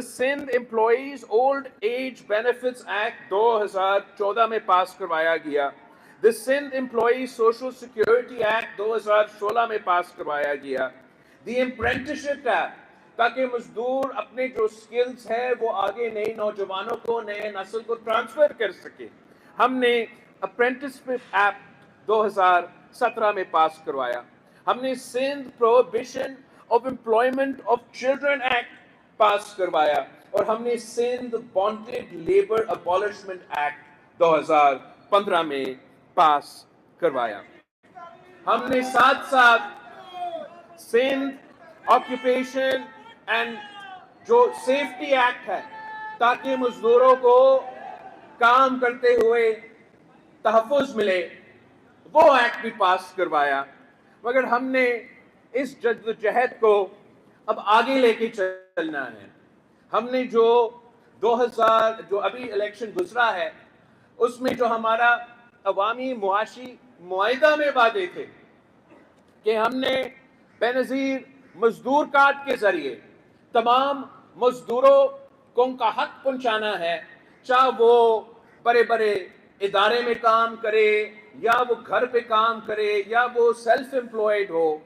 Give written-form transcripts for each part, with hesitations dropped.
Sindh employees old age benefits act 2014 में pass करवाया गया। The Sindh employees social security act 2016 में पास करवाया गया। द अप्रेंटिसशिप एक्ट, ताकि मजदूर अपने जो स्किल्स है वो आगे नए नौजवानों को, नए नस्ल को ट्रांसफर कर सके। हमने अप्रेंटिसशिप एक्ट 2017 में पास करवाया। हमने Sindh prohibition of employment of children act pass करवाया, और हमने Sindh bonded labour abolishment act 2015 में पास करवाया। हमने साथ साथ सिंध ऑक्यूपेशन एंड जो सेफ्टी एक्ट है, ताकि मजदूरों को काम करते हुए तहफ़्फ़ुज़ मिले, वो एक्ट भी पास करवाया। मगर हमने इस जद्दोजहद को अब आगे लेके चलना है। हमने जो 2000 जो अभी इलेक्शन गुजरा है, उसमें जो हमारा अवामी मुआशी मुआहिदा में वादे थे कि हमने बेनज़ीर मजदूर कार्ड के जरिए तमाम मजदूरों को उनका हक पहुंचाना है, चाहे वो बड़े बड़े इदारे में काम करे, या वो घर पे काम करे, या वो सेल्फ एम्प्लॉयड हो।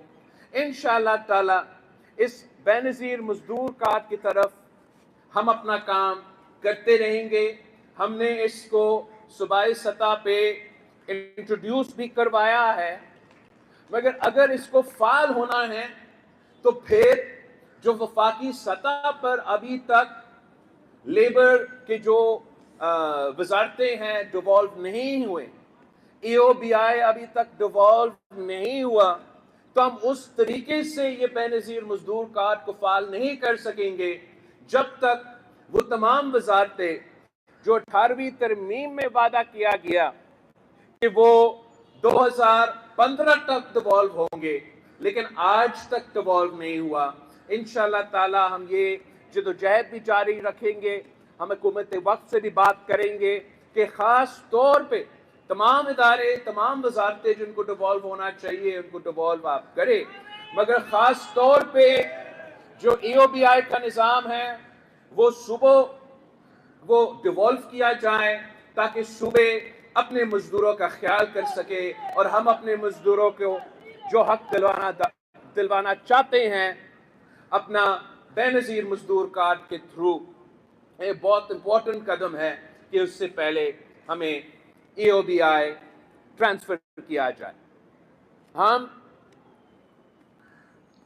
इंशाअल्लाह ताला इस बेनज़ीर मजदूर कार्ड की तरफ हम अपना काम करते रहेंगे। हमने इसको सूबाई सतह पे इंट्रोड्यूस भी करवाया है, मगर अगर इसको फाल होना है तो फिर जो वफाकी सतह पर अभी तक लेबर के जो वजारतें हैं डिवॉल्व नहीं हुए, EOBI अभी तक डिवॉल्व नहीं हुआ, तो हम उस तरीके से ये बेनज़ीर मजदूर कार्ड को फाल नहीं कर सकेंगे जब तक वो तमाम वजारतें जो 18वीं तरमीम में वादा किया गया कि वो 2015 तक डिवॉल्व होंगे, लेकिन आज तक डिवॉल्व नहीं हुआ। इंशाअल्लाह ताला हम ये जदोजहद भी जारी रखेंगे। हम हुकूमत वक्त से भी बात करेंगे कि ख़ास तौर पे तमाम इदारे, तमाम वजारतें जिनको डिवॉल्व होना चाहिए उनको डिवॉल्व आप करें, मगर ख़ास तौर पे जो EOBI का निज़ाम है वो सुबह वो डिवॉल्व किया जाए, ताकि सुबह अपने मजदूरों का ख्याल कर सके, और हम अपने मजदूरों को जो हक दिलवाना चाहते हैं अपना बेनज़ीर मजदूर कार्ड के थ्रू, ये बहुत इम्पोर्टेंट कदम है कि उससे पहले हमें EOBI ट्रांसफर किया जाए। हम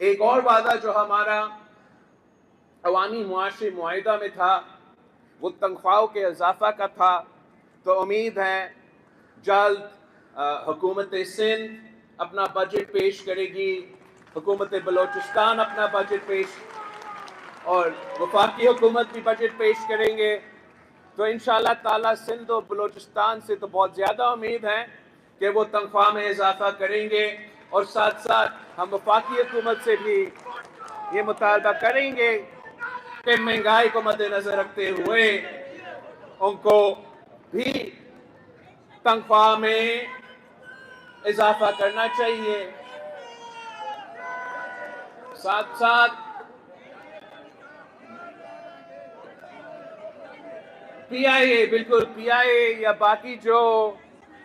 एक और वादा जो हमारा अवामी मुआशी मुआहिदा में था वो तनख्वाहों के इजाफा का था, तो उम्मीद है जल्द हुकूमत सिंध अपना बजट पेश करेगी, हुकूमत बलोचिस्तान अपना बजट पेश, और वफाकी हुकूमत भी बजट पेश करेंगे। तो इंशाअल्लाह ताला सिंध और बलोचिस्तान से तो बहुत ज़्यादा उम्मीद है कि वो तनख्वाह में इजाफा करेंगे, और साथ साथ हम वफाकी हुकूमत से भी ये मुतालबा करेंगे कि महंगाई को मद्देनजर रखते हुए उनको भी तनख्वाह में इजाफा करना चाहिए। साथ साथ PIA, बिल्कुल PIA या बाकी जो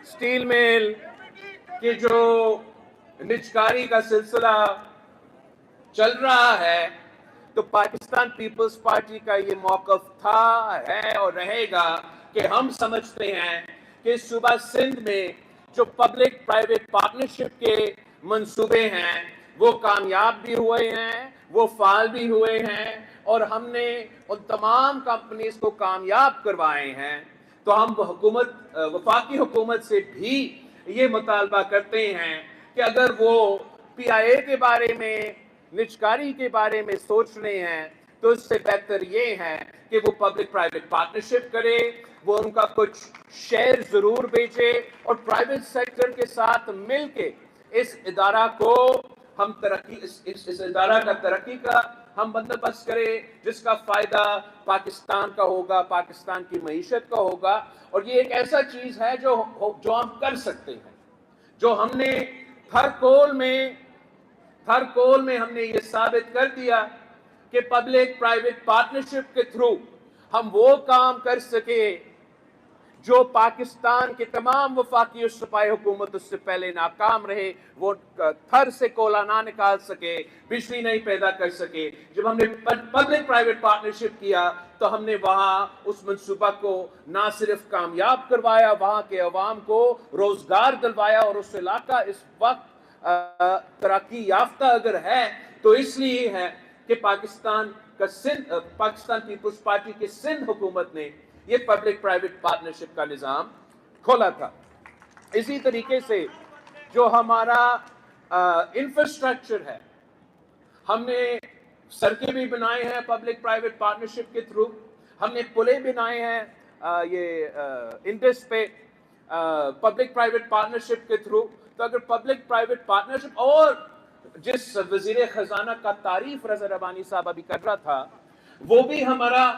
स्टील मिल के जो निजकारी का सिलसिला चल रहा है, तो पाकिस्तान पीपल्स पार्टी का ये मौक़िफ़ था, है और रहेगा कि हम समझते हैं कि सूबा सिंध में जो पब्लिक प्राइवेट पार्टनरशिप के मंसूबे हैं वो कामयाब भी हुए हैं, वो फाल भी हुए हैं, और हमने उन तमाम कंपनीज को कामयाब करवाए हैं। तो हम वफाकी हुकूमत से भी ये मुतालबा करते हैं कि अगर वो PIA के बारे में, निजकारी के बारे में सोच रहे हैं, तो इससे बेहतर ये है कि वो पब्लिक प्राइवेट पार्टनरशिप करे, वो उनका कुछ शेयर ज़रूर बेचे, और प्राइवेट सेक्टर के साथ मिल के इस इदारा को हम इस इदारा का तरक्की का हम बंदोबस्त करें, जिसका फ़ायदा पाकिस्तान का होगा, पाकिस्तान की मईशत का होगा। और ये एक ऐसा चीज़ है जो हम कर सकते हैं, जो हमने थरकोल में हमने ये साबित कर दिया کہ پبلک پرائیویٹ پارٹنرشپ کے تھرو ہم وہ کام کر سکے جو پاکستان کے تمام وفاقی اور صوبائی حکومت اس سے پہلے ناکام رہے. وہ تھر سے کولا نہ نکال سکے, بجلی نہیں پیدا کر سکے. جب ہم نے پبلک پرائیویٹ پارٹنرشپ کیا تو ہم نے وہاں اس منصوبہ کو نہ صرف کامیاب کروایا, وہاں کے عوام کو روزگار دلوایا, اور اس علاقہ اس وقت ترقی یافتہ اگر ہے تو اس لیے ہے کہ پاکستان پیپلز پارٹی کی سندھ حکومت نے یہ پبلک پرائیویٹ پارٹنرشپ کا نظام کھولا تھا. اسی طریقے سے جو ہمارا انفراسٹرکچر ہے, ہم نے سڑکیں بھی بنائے ہیں پبلک پرائیویٹ پارٹنرشپ کے تھرو, ہم نے پلیں بنائے ہیں یہ انڈس پہ پبلک پرائیویٹ پارٹنرشپ کے تھرو. تو اگر پبلک پرائیویٹ پارٹنرشپ, اور جس وزیر خزانہ کا تعریف رضا ربانی صاحب ابھی کر رہا تھا, وہ بھی ہمارا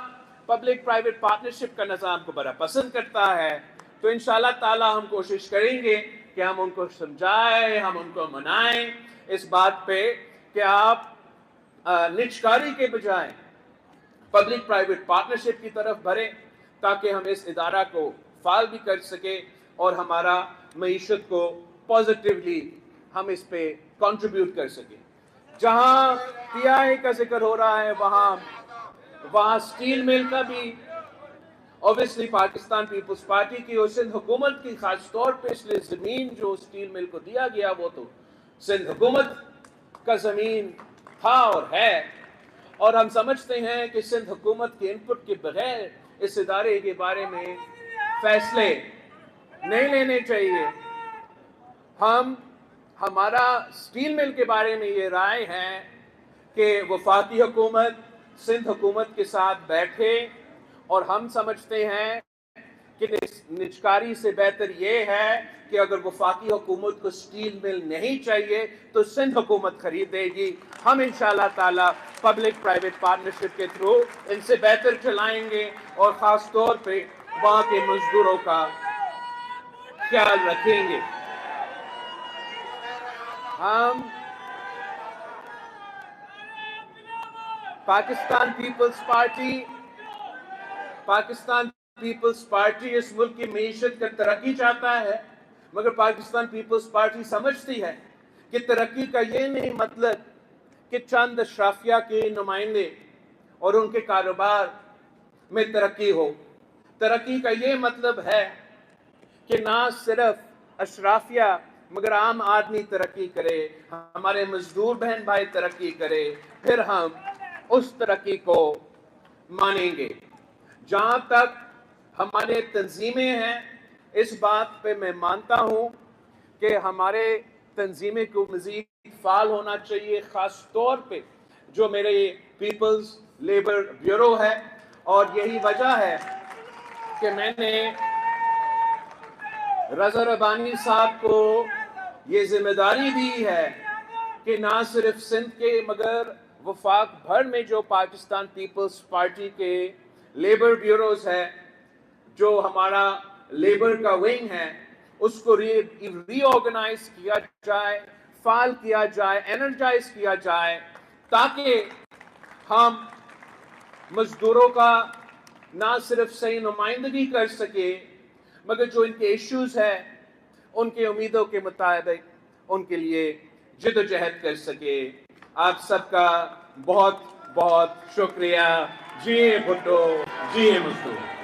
پبلک پرائیویٹ پارٹنرشپ کا نظام کو بڑا پسند کرتا ہے. تو انشاءاللہ تعالی ہم کوشش کریں گے کہ ہم ان کو سمجھائیں, ہم ان کو منائیں اس بات پہ کہ آپ نجکاری کے بجائے پبلک پرائیویٹ پارٹنرشپ کی طرف بڑھیں, تاکہ ہم اس ادارہ کو فعال بھی کر سکیں اور ہمارا معیشت کو پازیٹیولی ہم اس پہ کنٹریبیوٹ کر سکیں. جہاں پی آئی کا ذکر ہو رہا ہے, وہاں سٹیل مل کا بھی اوبیسلی پاکستان پیپلز پارٹی کی اور سندھ حکومت کی, خاص طور پہ اس لیے زمین جو سٹیل مل کو دیا گیا وہ تو سندھ حکومت کا زمین تھا اور ہے, اور ہم سمجھتے ہیں کہ سندھ حکومت کے انپٹ کے بغیر اس ادارے کے بارے میں فیصلے نہیں لینے چاہیے. ہمارا سٹیل مل کے بارے میں یہ رائے ہے کہ وفاقی حکومت سندھ حکومت کے ساتھ بیٹھے, اور ہم سمجھتے ہیں کہ نجکاری سے بہتر یہ ہے کہ اگر وفاقی حکومت کو سٹیل مل نہیں چاہیے تو سندھ حکومت خریدے گی. ہم انشاءاللہ تعالی پبلک پرائیویٹ پارٹنرشپ کے تھرو ان سے بہتر چلائیں گے, اور خاص طور پہ وہاں کے مزدوروں کا خیال رکھیں گے. ہم پاکستان پیپلز پارٹی اس ملک کی معیشت کا ترقی چاہتا ہے, مگر پاکستان پیپلز پارٹی سمجھتی ہے کہ ترقی کا یہ نہیں مطلب کہ چند اشرافیہ کے نمائندے اور ان کے کاروبار میں ترقی ہو. ترقی کا یہ مطلب ہے کہ نہ صرف اشرافیہ مگر عام آدمی ترقی کرے, ہمارے مزدور بہن بھائی ترقی کرے, پھر ہم اس ترقی کو مانیں گے. جہاں تک ہمارے تنظیمیں ہیں, اس بات پہ میں مانتا ہوں کہ ہمارے تنظیمیں کو مزید فعال ہونا چاہیے, خاص طور پہ جو میرے پیپلز لیبر بیورو ہے, اور یہی وجہ ہے کہ میں نے رضا ربانی صاحب کو یہ ذمہ داری دی ہے کہ نہ صرف سندھ کے مگر وفاق بھر میں جو پاکستان پیپلز پارٹی کے لیبر بیوروز ہے, جو ہمارا لیبر کا ونگ ہے, اس کو ری آرگنائز کیا جائے, فعال کیا جائے, انرجائز کیا جائے, تاکہ ہم مزدوروں کا نہ صرف صحیح نمائندگی کر سکے مگر جو ان کے ایشوز ہیں ان کے امیدوں کے مطابق ان کے لیے جد و جہد کر سکے. آپ سب کا بہت بہت شکریہ. جی بھٹو, جی مزدور.